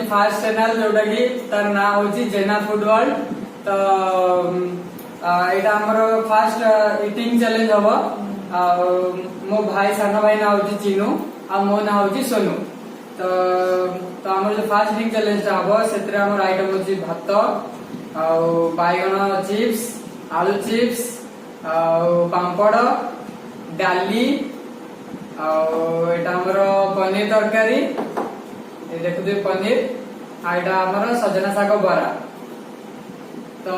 Fast channel जोटा कि तार ना होची जेना फूड वर्ल्ड। तो एटा हमर फास्ट ईटिंग चैलेंज हबो। मो भाई सान भाई ना होची चिनू आ मो ना होची सोनू। तो हमर जो फास्ट ईटिंग चैलेंज हबो सेतरे हमर आइटम होची भात आ बाइगण चिप्स आलू चिप्स आ पापड़ डाली एटा हमर पनीर तरकारी ये देखुते पनीर आइटा हमर सजना साग बरा। तो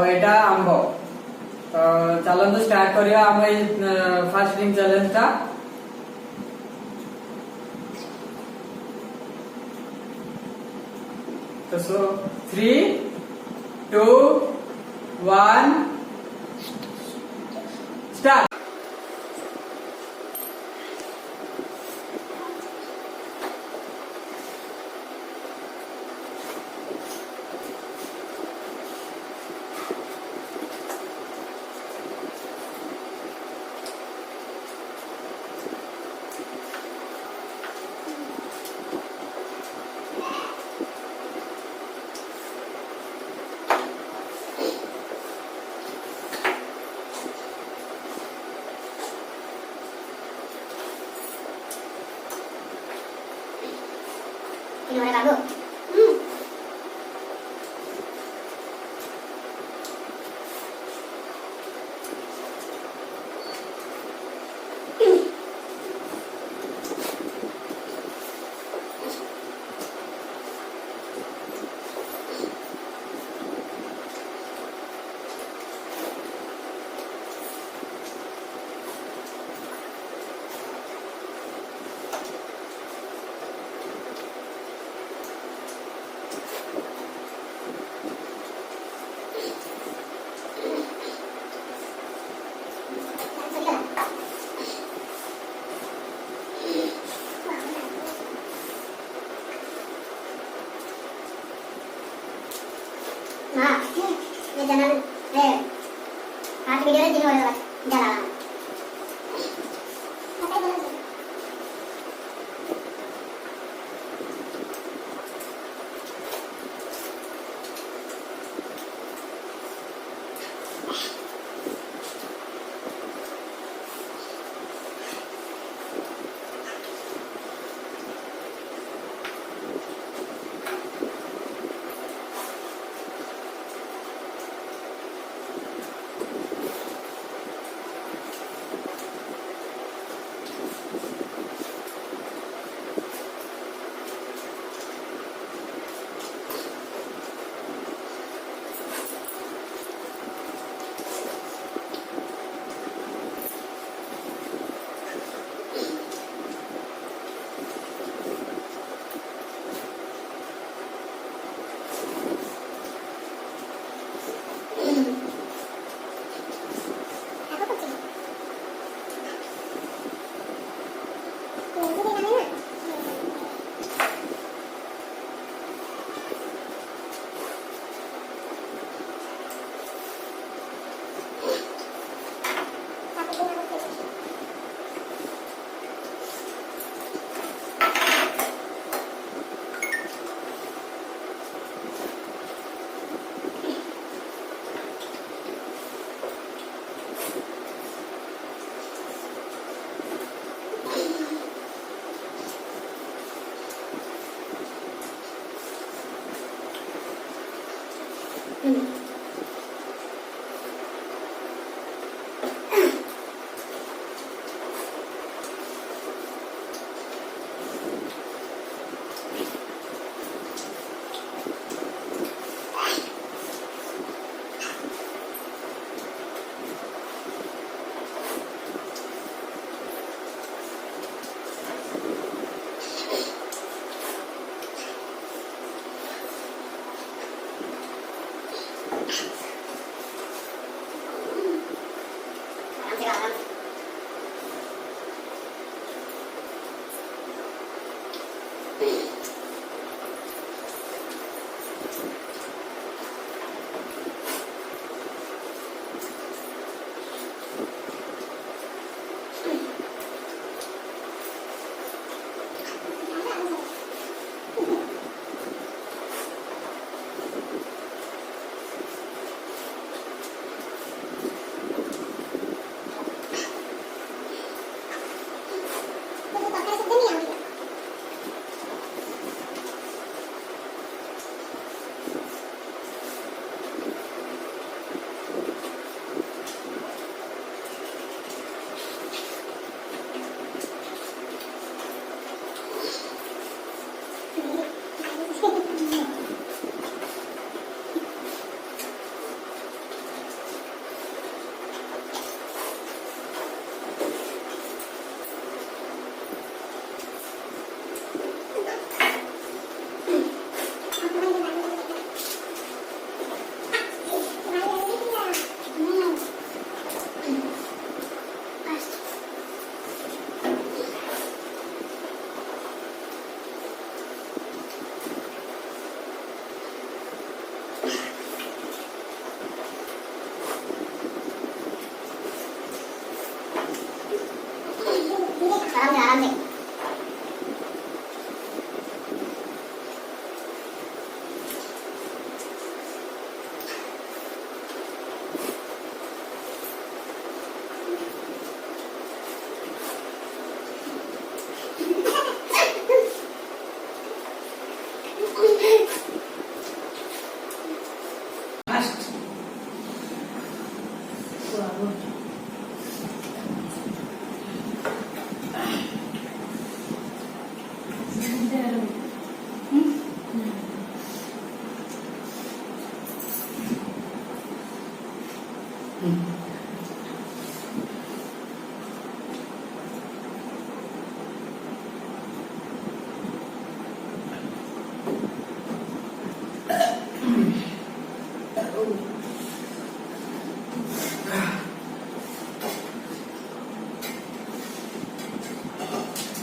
एटा आंबो। तो चलंतु स्टार्ट करिया हम फास्ट ईटिंग चैलेंज टा। तो सो 3 2 1 start. Gimana kamu? Nah, ini jangan, nanti videonya jadi orang jalan.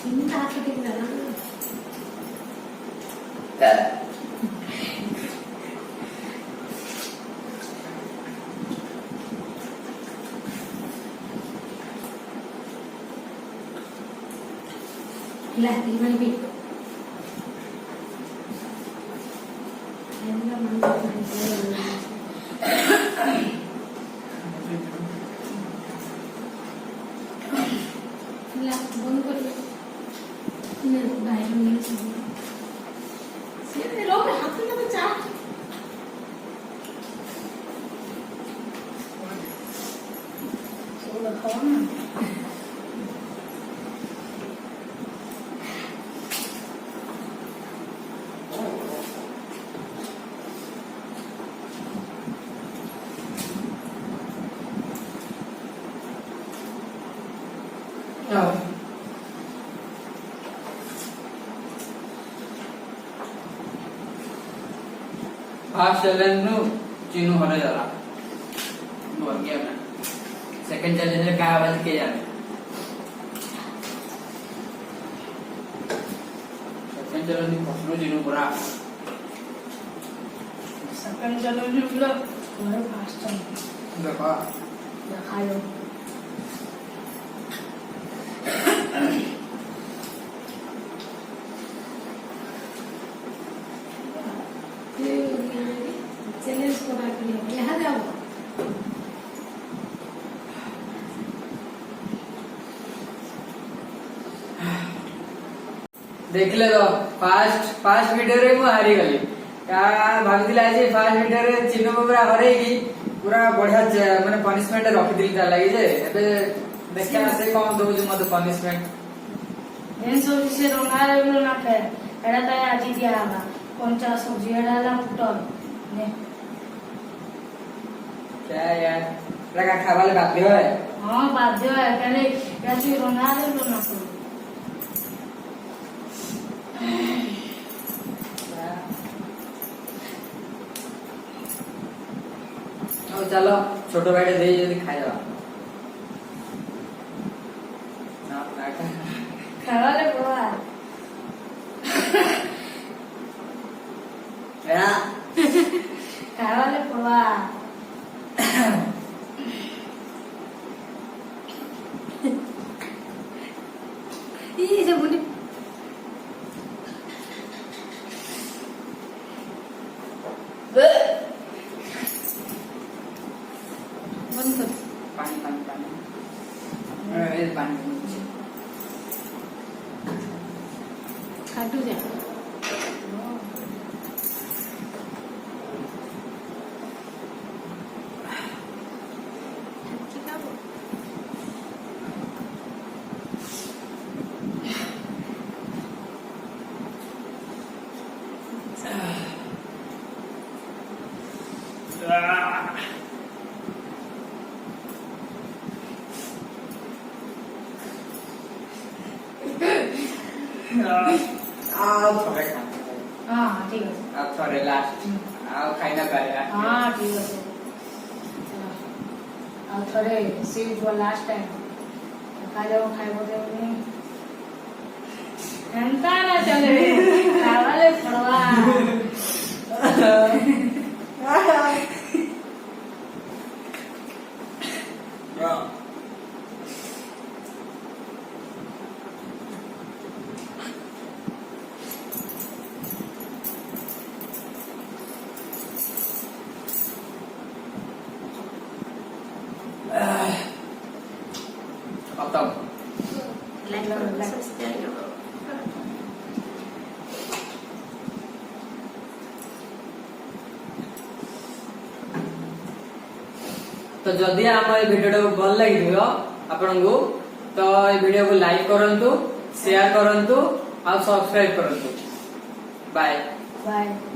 ಇಂತ ಹಾಕಿಟ್ಟಿದ್ರಲ್ಲ ಇಲ್ಲ ಇವನು ಬಿಟ್ಟು ಎಲ್ಲ ಇಲ್ಲ ಬಂದು ಕೊಡಿ বাইরে নিয়ে যাবো সেটা রোবে হাতে না চা সব খাওয়া না फर्स्ट चैलेंज नु चिन्नू हरे जाला मर गया मैं सेकंड चैलेंज में क्या आवाज के जाने सेकंड चैलेंज में फसलो चिन्नू पूरा सेकंड चैलेंज में पूरा हमारे फास्ट चल देखा दिखायो चैलेंज को बात करिए यहाँ जाओ देखले तो फास्ट वीडियो रे मु हारी गली क्या भाबितिला जे फास्ट वीडियो रे चिन्नू को पूरा हरेगी पूरा बढ़िया माने पनिशमेंट रखि दिल ता लागि जे एबे देखा से कौन दउज मत पनिशमेंट एंसो से रोनाल्डो ना खे एड़ा तो आज दिया आगा 50 सब्जी एड़ा ला फुटल ने क्या यार लगा खावाले बाध्य है हां बाध्य है कहले याची रोनाल्डो ना करो अब चलो छोटो भाई दे जल्दी खाई जाओ ना नाका खावाले बुआ या खावाले बुआ ये जो मुझे बंद कर पानी पानी पानी ये पानी काटू जा आओ थोड़े खा हां ठीक है आओ थोड़े लास्ट आओ खाइना करे हां ठीक है ଆଉ ଥରେ ସିଟ୍ ବ ଲାଷ୍ଟ ଟାଇମ୍ ଖାଇଦେବ ଖାଇବ ଦେବନି ଏନ୍ତା ନା ଚଲେ ଖାଇବାରେ ପଡ଼ବା खत्म तो जदि आम ये वीडियो को भल लगी आपन को तो ये वीडियो को लाइक करंतु शेयर करंतु और सब्सक्राइब करंतु बाय बाय